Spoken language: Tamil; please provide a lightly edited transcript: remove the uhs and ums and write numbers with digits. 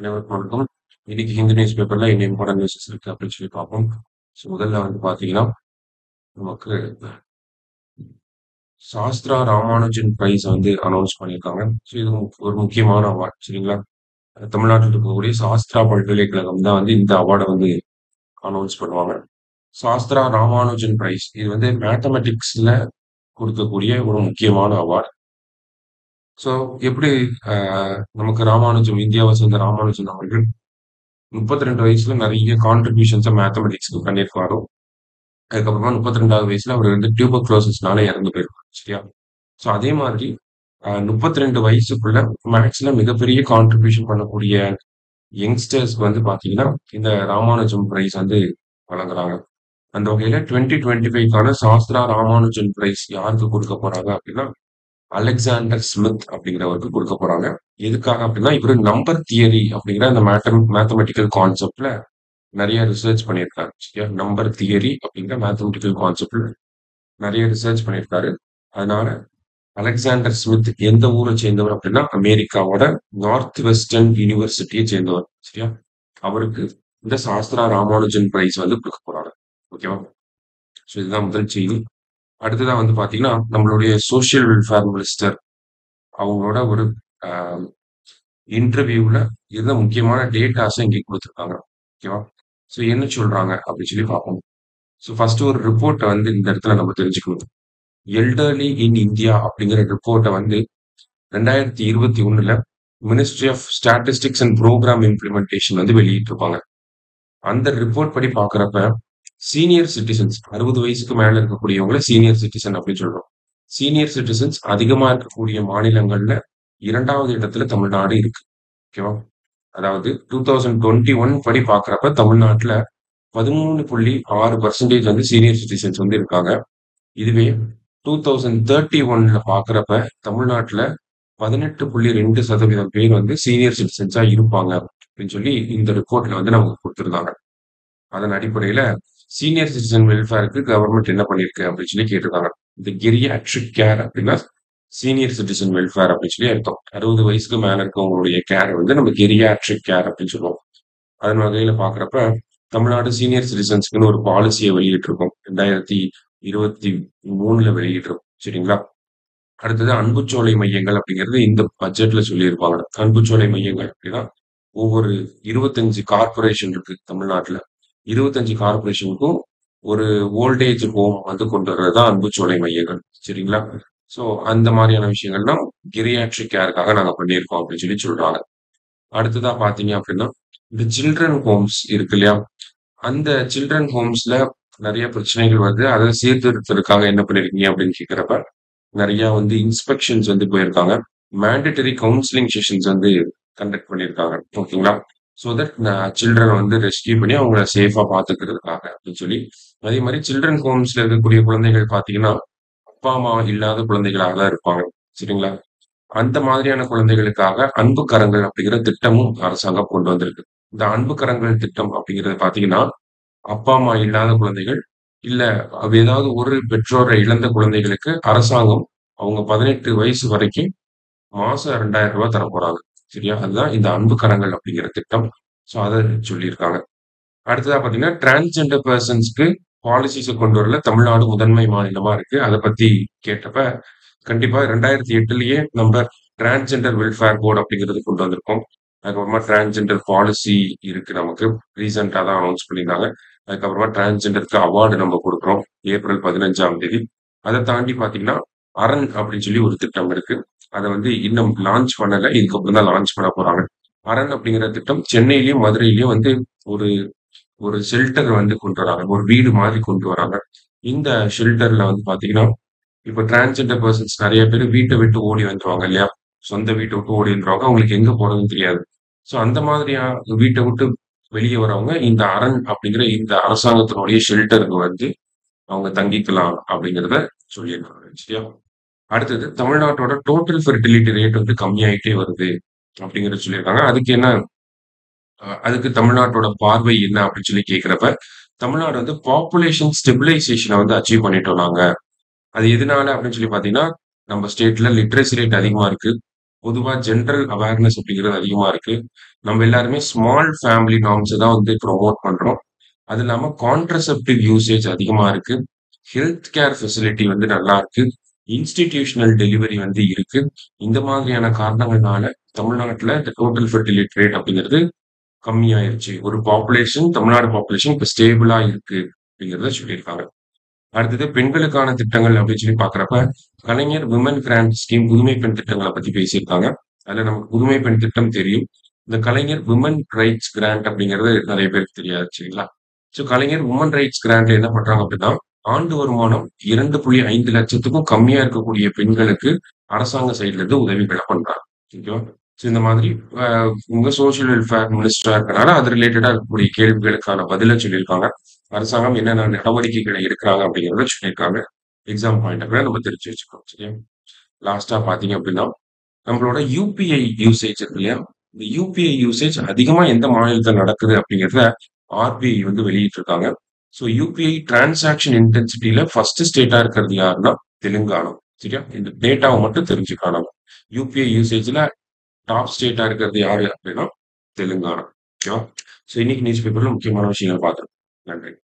அனைவருக்கும் வணக்கம். இன்னைக்கு ஹிந்து நியூஸ் பேப்பர்ல என்ன இம்பார்ட்டன்ட் நியூஸஸ் இருக்கு அப்படின்னு சொல்லி பார்ப்போம். ஸோ முதல்ல வந்து பார்த்தீங்கன்னா நமக்கு சாஸ்திரா ராமானுஜன் பிரைஸ் வந்து அனௌன்ஸ் பண்ணியிருக்காங்க. ஸோ இது ஒரு முக்கியமான அவார்ட் சரிங்களா. தமிழ்நாட்டில் இருக்கக்கூடிய சாஸ்திரா பல்கலைக்கழகம் தான் வந்து இந்த அவார்டை வந்து அனௌன்ஸ் பண்ணுவாங்க. சாஸ்திரா ராமானுஜன் பிரைஸ் இது வந்து மேத்தமெட்டிக்ஸ்ல கொடுக்கக்கூடிய ஒரு முக்கியமான அவார்டு. ஸோ எப்படி நமக்கு ராமானுஜம் இந்தியாவை சேர்ந்த ராமானுஜன் அவர்கள் 32 வயசுல நிறைய கான்ட்ரிபியூஷன்ஸை மேத்தமெட்டிக்ஸ்க்கு பண்ணியிருக்காரு. அதுக்கப்புறமா 32வது வயசுல அவர் வந்து டியூபர்குலோசிஸ்னால இறந்து போயிருக்காரு சரியா. ஸோ அதே மாதிரி 32 வயசுக்குள்ள மேக்ஸ்ல மிகப்பெரிய கான்ட்ரிபியூஷன் பண்ணக்கூடிய யங்ஸ்டர்ஸ்க்கு வந்து பாத்தீங்கன்னா இந்த ராமானுஜம் பிரைஸ் வந்து வழங்குறாங்க. அந்த வகையில 2025க்கான சாஸ்திரா ராமானுஜன் பிரைஸ் யாருக்கு கொடுக்க போறாங்க அப்படின்னா அலெக்சாண்டர் ஸ்மித் அப்படிங்கிறவருக்கு கொடுக்க போறாங்க. எதுக்காக அப்படின்னா இவரு நம்பர் தியரி அப்படிங்கிற அந்த மேத்தமெட்டிக்கல் கான்செப்ட்ல நிறைய ரிசர்ச் பண்ணியிருக்காரு சரியா. நம்பர் தியரி அப்படிங்கிற மேத்தமெட்டிக்கல் கான்செப்ட்ல நிறைய ரிசர்ச் பண்ணியிருக்காரு. அதனால அலெக்சாண்டர் ஸ்மித் எந்த ஊரை சேர்ந்தவர் அப்படின்னா அமெரிக்காவோட நார்த் வெஸ்டர்ன் யூனிவர்சிட்டியை சேர்ந்தவர் சரியா. அவருக்கு இந்த சாஸ்திரா ராமானுஜன் பிரைஸ் வந்து கொடுக்க போறாங்க. ஓகேவா. ஸோ இதுதான் முதல் செய்தி. அடுத்ததா வந்து பாத்தீங்கன்னா நம்மளுடைய சோசியல் வெல்ஃபேர் மினிஸ்டர் அவங்களோட ஒரு இன்டர்வியூல இருந்த முக்கியமான டேட்டாஸை இங்கே கொடுத்துருக்காங்க. ஓகேவா. ஸோ என்ன சொல்றாங்க அப்படின்னு சொல்லி பார்ப்போம். ஸோ ஃபர்ஸ்ட் ஒரு ரிப்போர்ட்டை வந்து இந்த இடத்துல நம்ம தெரிஞ்சுக்கணும். எல்டர்லி இன் இந்தியா அப்படிங்கிற ரிப்போர்ட்டை வந்து 2021ல ministry of statistics and programme implementation வந்து வெளியிட்டிருப்பாங்க. அந்த ரிப்போர்ட் படி பார்க்குறப்ப சீனியர் சிட்டிசன்ஸ் 60 வயசுக்கு மேல இருக்கக்கூடியவங்களை சீனியர் சிட்டிசன் அப்படின்னு சொல்றோம். சீனியர் சிட்டிசன்ஸ் அதிகமா இருக்கக்கூடிய மாநிலங்கள்ல 2வது இடத்துல தமிழ்நாடு இருக்கு. ஓகேவா. அதாவது 2021 படி பார்க்குறப்ப தமிழ்நாட்டுல 13.6% வந்து சீனியர் சிட்டிசன்ஸ் வந்து இருக்காங்க. இதுவே 2031ல பார்க்குறப்ப தமிழ்நாட்டுல 18.2% பேர் வந்து சீனியர் சிட்டிசன்ஸா இருப்பாங்க அப்படின்னு சொல்லி இந்த ரிப்போர்ட்ல வந்து நமக்கு கொடுத்துருந்தாங்க. அதன் அடிப்படையில சீனியர் சிட்டிசன் வெல்ஃபேருக்கு கவர்மெண்ட் என்ன பண்ணிருக்கு அப்படின்னு சொல்லி கேட்டிருக்காங்க. இந்த கெரியாட்ரிக் கேர் அப்படின்னா சீனியர் சிட்டிசன் வெல்ஃபேர் அப்படின்னு சொல்லி அர்த்தம். 60 வயசுக்கு மேல இருக்கவங்களுடைய கேர் வந்து நம்ம கெரியாட்ரிக் கேர் அப்படின்னு சொல்லுவோம். அதன் வகையில பாக்குறப்ப தமிழ்நாடு சீனியர் சிட்டிசன்ஸ்க்குன்னு ஒரு பாலிசியை வெளியிட்டிருக்கோம். 2023ல வெளியிட்டிருக்கோம் சரிங்களா. அடுத்தது அன்புச்சோலை மையங்கள் அப்படிங்கிறது இந்த பட்ஜெட்ல சொல்லியிருப்பாங்க. அன்புச்சோலை மையங்கள் அப்படின்னா ஒவ்வொரு 25 கார்பரேஷன் இருக்கு தமிழ்நாட்டுல. 25 கார்பரேஷனுக்கும் ஒரு ஓல்டேஜ் ஹோம் வந்து கொண்டு வர்றதுதான் அன்புச்சோலை மையங்கள் சரிங்களா. ஸோ அந்த மாதிரியான விஷயங்கள்லாம் கெரியாட்ரிக் கேருக்காக நாங்க பண்ணியிருக்கோம் அப்படின்னு சொல்லி சொல்றாங்க. அடுத்ததா பாத்தீங்க அப்படின்னா இந்த சில்ட்ரன் ஹோம்ஸ் இருக்கு இல்லையா. அந்த சில்ட்ரன் ஹோம்ஸ்ல நிறைய பிரச்சனைகள் வருது. அதை சீர்திருத்தத்துக்காக என்ன பண்ணிருக்கீங்க அப்படின்னு கேட்கிறப்ப நிறைய வந்து இன்ஸ்பெக்ஷன்ஸ் வந்து போயிருக்காங்க. மேண்டட்டரி கவுன்சிலிங் செஷன்ஸ் வந்து கண்டக்ட் பண்ணியிருக்காங்க. ஓகேங்களா. ஸோ தட் சில்ட்ரன் வந்து ரெஸ்கியூ பண்ணி அவங்கள சேஃபா பாத்துக்கிறதுக்காக அப்படின்னு சொல்லி. அதே மாதிரி சில்ட்ரன் ஹோம்ஸ்ல இருக்கக்கூடிய குழந்தைகள் பாத்தீங்கன்னா அப்பா அம்மா இல்லாத குழந்தைகளாக தான் இருப்பாங்க சரிங்களா. அந்த மாதிரியான குழந்தைகளுக்காக அன்பு கரங்கள் அப்படிங்கிற திட்டமும் அரசாங்கம் கொண்டு வந்திருக்கு. இந்த அன்பு கரங்கள் திட்டம் அப்படிங்கிறது பாத்தீங்கன்னா அப்பா அம்மா இல்லாத குழந்தைகள் இல்ல ஏதாவது ஒரு பெற்றோரை இழந்த குழந்தைகளுக்கு அரசாங்கம் அவங்க 18 வயசு வரைக்கும் மாசம் 2000 ரூபாய் தர போறாங்க சரியா. அதுதான் இந்த அன்பு கரங்கள் அப்படிங்கிற திட்டம். ஸோ அதை சொல்லியிருக்காங்க. அடுத்ததா பாத்தீங்கன்னா டிரான்ஸ்ஜெண்டர் பர்சன்ஸ்க்கு பாலிசிஸை கொண்டு வரல தமிழ்நாடு முதன்மை மாநிலமா இருக்கு. அதை பத்தி கேட்டப்ப கண்டிப்பா 2008லயே நம்ம டிரான்ஸ்ஜெண்டர் வெல்ஃபேர் போர்டு அப்படிங்கிறது கொண்டு வந்திருக்கோம். அதுக்கப்புறமா டிரான்ஸ்ஜெண்டர் பாலிசி இருக்கு நமக்கு. ரீசெண்டா தான் அனௌன்ஸ் பண்ணியிருந்தாங்க. அதுக்கப்புறமா டிரான்ஸ்ஜெண்டருக்கு அவார்டு நம்ம கொடுக்குறோம் ஏப்ரல் 15ஆம் தேதி. அதை தாண்டி பாத்தீங்கன்னா அரண் அப்படின்னு சொல்லி ஒரு திட்டம் இருக்கு. அதை வந்து இன்னும் லான்ச் பண்ணல. இதுக்கப்புறம் தான் லான்ச் பண்ண போறாங்க. அரண் அப்படிங்கிற திட்டம் சென்னையிலயும் மதுரையிலயும் வந்து ஒரு ஒரு ஷெல்டர் வந்து கொண்டு வராங்க. ஒரு வீடு மாதிரி கொண்டு வராங்க. இந்த ஷெல்டர்ல வந்து பாத்தீங்கன்னா இப்ப டிரான்ஸ்ஜெண்டர் பர்சன்ஸ் நிறைய பேர் வீட்டை விட்டு ஓடி வந்துருவாங்க இல்லையா. சொந்த வீட்டை விட்டு ஓடி வந்துருவாங்க. அவங்களுக்கு எங்க போறதுன்னு தெரியாது. சோ அந்த மாதிரியா வீட்டை விட்டு வெளியே வரவங்க இந்த அரண் அப்படிங்கிற இந்த அரசாங்கத்தினுடைய ஷெல்டருக்கு வந்து அவங்க தங்கிக்கலாம் அப்படிங்கிறத சொல்லியிருக்காங்க சரியா. அடுத்தது தமிழ்நாட்டோட டோட்டல் ஃபெர்டிலிட்டி ரேட் வந்து கம்மியாயிட்டே வருது அப்படிங்கறத சொல்லியிருக்காங்க. அதுக்கு தமிழ்நாட்டோட பார்வை என்ன அப்படின்னு சொல்லி கேட்கிறப்ப தமிழ்நாடு வந்து பாப்புலேஷன் ஸ்டெபிலைசேஷனை வந்து அச்சீவ் பண்ணிட்டோம் நாங்க. அது எதனால அப்படின்னு சொல்லி பாத்தீங்கன்னா நம்ம ஸ்டேட்ல லிட்ரஸி ரேட் அதிகமா இருக்கு. பொதுவா ஜெனரல் அவேர்னஸ் அப்படிங்கிறது அதிகமா இருக்கு. நம்ம எல்லாருமே ஸ்மால் ஃபேமிலி நார்ம்ஸ தான் வந்து ப்ரமோட் பண்றோம். அது இல்லாம கான்ட்ரசெப்டிவ் யூசேஜ் அதிகமா இருக்கு. ஹெல்த் கேர் ஃபெசிலிட்டி வந்து நல்லா இருக்கு. இன்ஸ்டிடியூஷனல் டெலிவரி வந்து இருக்கு. இந்த மாதிரியான காரணங்கள்னால தமிழ்நாட்டுல இந்த டோட்டல் ஃபெர்டிலிட்டி ரேட் அப்படிங்கிறது கம்மியாயிருச்சு. ஒரு தமிழ்நாடு பாப்புலேஷன் இப்ப ஸ்டேபிளா இருக்கு அப்படிங்கிறத சொல்லியிருக்காங்க. அடுத்தது பெண்களுக்கான திட்டங்கள் அப்படின்னு சொல்லி பார்க்குறப்ப, கலைஞர் விமன் கிராண்ட் ஸ்கீம் புதுமை பெண் திட்டங்கள பத்தி பேசியிருக்காங்க. அதுல நமக்கு புதுமை பெண் திட்டம் தெரியும். இந்த கலைஞர் விமன் ரைட்ஸ் கிராண்ட் அப்படிங்கிறது நெறைய பேருக்கு தெரியாது சரிங்களா? ஸோ கலைஞர் உமன் ரைட்ஸ் கிராண்ட்ல என்ன பண்றாங்க அப்படின்னா, ஆண்டு வருமானம் 2,5 லட்சத்துக்கும் கம்மியா இருக்கக்கூடிய பெண்களுக்கு அரசாங்க சைட்ல இருந்து உதவிகள பண்றாங்க. ஓகேவா? ஸோ இந்த மாதிரி அ உங்க சோசியல் வெல்ஃபேர் மினிஸ்டரா இருக்கனால, அது ரிலேட்டடா இருக்கக்கூடிய கேள்விகளுக்கான பதில சொல்லியிருக்காங்க. அரசாங்கம் என்னென்ன நடவடிக்கைகளை எடுக்குறாங்க அப்படிங்கிறத சொல்லியிருக்காங்க. எக்ஸாம் பாயிண்ட் ஆஃப் வியூல நம்ம தெரிஞ்சு வச்சுக்கணும். சரியா? லாஸ்ட்டா பார்த்தீங்க அப்படின்னா, நம்மளோட யுபிஐ யூசேஜ் இருக்கு இல்லையா? இந்த யுபிஐ யூசேஜ் அதிகமா எந்த மாநிலத்தில நடக்குது அப்படிங்கிறத ஆர்பிஐ வந்து வெளியிட்டிருக்காங்க. ஸோ யுபிஐ டிரான்சாக்ஷன் இன்டென்சிட்டில ஃபர்ஸ்ட் ஸ்டேட்டா இருக்கிறது யாருன்னா, தெலுங்கானா. சரியா? இந்த டேட்டாவ மட்டும் தெரிஞ்சுக்கலாம் நம்ம. யுபிஐ யூசேஜ்ல டாப் ஸ்டேட்டா இருக்கிறது யாரு அப்படின்னா, தெலுங்கானா. ஓகேவா? ஸோ இன்னைக்கு நியூஸ் பேப்பர்ல முக்கியமான விஷயங்கள பார்த்துருக்கோம். நன்றி.